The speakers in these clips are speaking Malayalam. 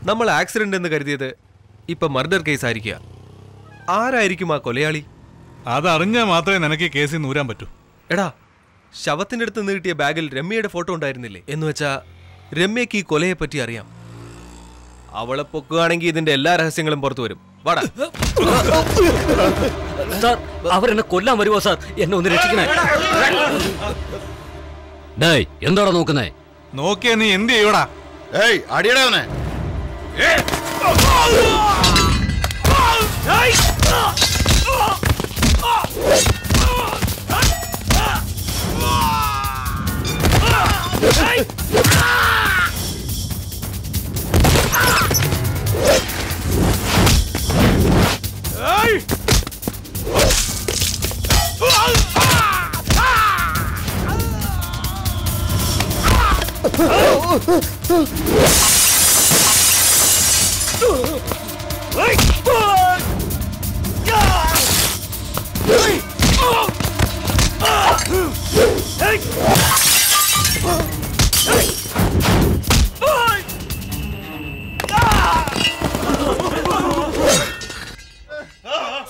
നമ്മൾ ആക്സിഡന്റ് എന്ന് കരുതിയത് ഇപ്പൊ മർഡർ കേസ് ആയിരിക്കുക. ആരായിരിക്കും ആ കൊലയാളി? അതറിഞ്ഞാൽ മാത്രമേ നിനക്ക് കേസിൽ നൂരാൻ പറ്റൂ. എടാ, ശവത്തിന്റെ അടുത്ത് നിന്ന് കിട്ടിയ ബാഗിൽ രമ്യയുടെ ഫോട്ടോ ഉണ്ടായിരുന്നില്ലേ? എന്ന് വെച്ചാ രമ്യക്ക് ഈ കൊലയെ പറ്റി അറിയാം. അവളെ പൊക്കുകയാണെങ്കിൽ ഇതിന്റെ എല്ലാ രഹസ്യങ്ങളും പുറത്തു വരും. വാടാ. സാർ, അവരെന്നെ കൊല്ലാൻ വരുമോ സാർ? എന്നെ ഒന്ന് രക്ഷിക്കണേ. ഡേയ്, എന്താടാ നോക്കുന്നേ? നോക്കിയാ നീ എന്ത് ചെയ്യൂടാ? ഏയ്, അടിയടാ അവനെ.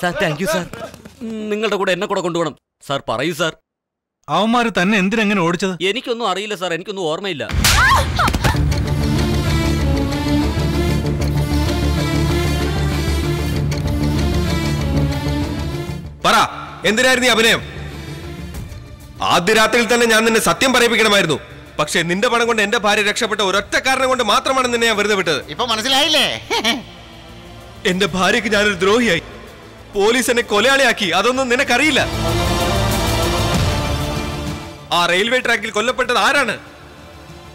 Sir, thank you sir. നിങ്ങളുടെ കൂടെ എന്നെ കൂടെ കൊണ്ടുപോകണം സാർ. പറയൂ സാർ. അവന്മാര് തന്നെ എന്തിനെങ്ങനെ ഓടിച്ചത്? എനിക്കൊന്നും അറിയില്ല സാർ, എനിക്കൊന്നും ഓർമ്മയില്ല. പറ, എന്തിനായിരുന്നു ഈ അഭിനയം? ആദ്യ രാത്രിയിൽ തന്നെ ഞാൻ നിന്നെ സത്യം പറയിപ്പിക്കണമായിരുന്നു. പക്ഷെ നിന്റെ പണം കൊണ്ട് എന്റെ ഭാര്യ രക്ഷപ്പെട്ട ഒരൊറ്റ കാരണം കൊണ്ട് മാത്രമാണ് നിന്നെ ഞാൻ വെറുതെ വിട്ടത്. ഇപ്പൊ മനസ്സിലായില്ലേ? എന്റെ ഭാര്യക്ക് ഞാനൊരു ദ്രോഹിയായി. പോലീസ് എന്നെ കൊലയാളിയാക്കി. അതൊന്നും നിനക്കറിയില്ല. ആ റെയിൽവേ ട്രാക്കിൽ കൊല്ലപ്പെട്ടത് ആരാണ്?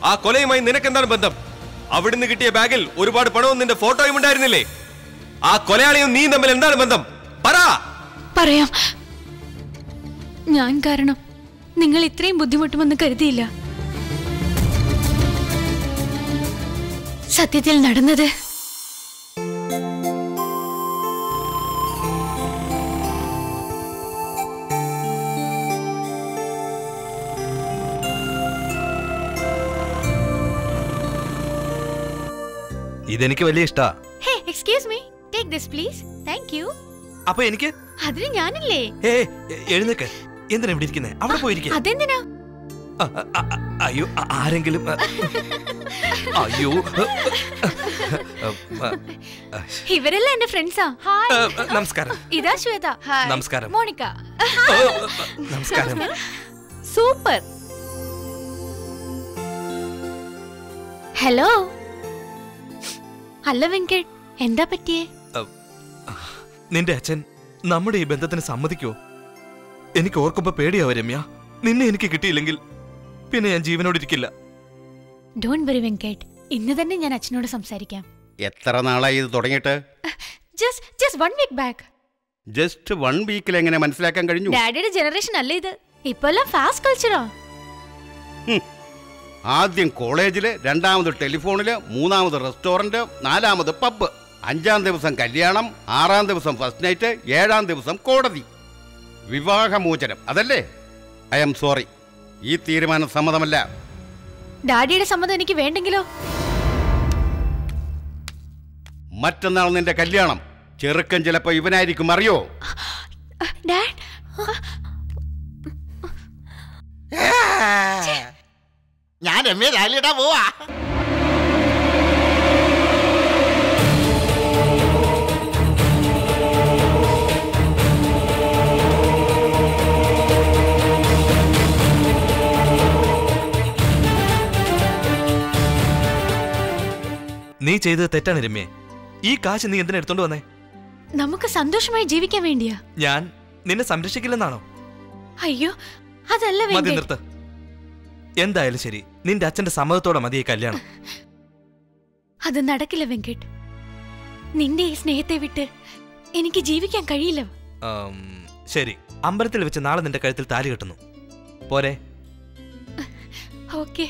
ആ കൊലയുമായി നിനക്കെന്താണ് ബന്ധം? അവിടുന്ന് കിട്ടിയ ബാഗിൽ ഒരുപാട് പണവും നിന്റെ ഫോട്ടോയും ഉണ്ടായിരുന്നില്ലേ? ആ കൊലയാളിയും നീ തമ്മിൽ എന്താണ് ബന്ധം? പറ. പറയാം. ഞാൻ കാരണം നിങ്ങൾ ഇത്രയും ബുദ്ധിമുട്ടുമെന്ന് കരുതിയില്ല. സത്യത്തിൽ നടന്നത് ഇതെനിക്ക് വലിയ ഇഷ്ടാ. Hey, excuse me, take this please. Thank you. അപ്പൊ എനിക്ക് അതിന് ഞാനില്ലേ? എഴുന്നേക്ക്. എന്തിനാ ഇവിടെ ഇരിക്കുന്നേ? അവിടെ പോയിരിക്കും. അതെന്തിനാ? അയ്യോ, ആരെങ്കിലും. അയ്യോ, ഇവരെല്ലാം എന്റെ ഫ്രണ്ട്സാ. നമസ്കാരം. ഇതാ ശ്വേത. നമസ്കാരം. മോണിക്ക. നമസ്കാരം. സൂപ്പർ. ഹലോ. അല്ല വെങ്കട്, എന്താ പറ്റിയേ? നിന്റെ അച്ഛൻ നമ്മുടെ ഈ ബന്ധത്തിന് സമ്മതിക്കോ? എനിക്ക് ഓർക്കുമ്പോ പേടിയാവോ രമ്യ. നിന്നെ എനിക്ക് കിട്ടിയില്ലെങ്കിൽ പിന്നെ ഞാൻ ജീവനോടിരിക്കില്ല. ഡോണ്ട് വറി വെങ്കട്, ഇന്ന് തന്നെ ഞാൻ അച്ഛനോട് സംസാരിക്കാം. എത്ര നാളായി ഇത് തുടങ്ങിയിട്ട്? just 1 week back. ജസ്റ്റ് 1 വീക്കിൽ എങ്ങനെ മനസ്സിലാക്കാൻ കഴിഞ്ഞു? ഡാഡിയുടെ ജനറേഷൻ അല്ലേ ഇത്? ഇപ്പെല്ലാം ഫാസ്റ്റ് കൾച്ചറാ. ആദ്യം കോളേജില്, രണ്ടാമത് ടെലിഫോണില്, മൂന്നാമത് റെസ്റ്റോറന്റ്, നാലാമത് പബ്ബ്, 5-ാം ദിവസം കല്യാണം, 6-ാം ദിവസം ഫസ്റ്റ് നൈറ്റ്, 7-ാം ദിവസം കോടതി. വിവാഹമോചനം, അതല്ലേ? ഐ എം സോറി, ഈ തീരുമാനം സമ്മതമല്ല. ഡാഡിയുടെ സമ്മതം എനിക്ക് വേണ്ടെങ്കിലോ? മറ്റന്നാൾ നിന്റെ കല്യാണം. ചെറുക്കൻ ചിലപ്പോ ഇവനായിരിക്കും, അറിയോ? ഡാഡ്, ഞാൻ രമ്യ രാലിയിടാൻ പോവാ. നീ ചെയ്തത് തെറ്റാണ് രമ്യ. ഈ കാശ് നീ എന്തിനാ എടുത്തോണ്ട് വന്നേ? നമുക്ക് സന്തോഷമായി ജീവിക്കാൻ വേണ്ടിയാ. ഞാൻ നിന്നെ സംരക്ഷിക്കില്ലെന്നാണോ? അയ്യോ, അതല്ല മതി, വെങ്കട്. നിർത്ത്. എന്തായാലും ശരി, നിന്റെ അച്ഛന്റെ സമ്മതത്തോടെ മതി ഈ കല്യാണം. അത് നടക്കില്ല വെങ്കട്. നിന്റെ ഈ സ്നേഹത്തെ വിട്ട് എനിക്ക് ജീവിക്കാൻ കഴിയില്ല. ശരി, അമ്പലത്തിൽ വെച്ച് നാളെ നിന്റെ കഴുത്തിൽ താലി കെട്ടുന്നു. പോരെ? ഓക്കേ.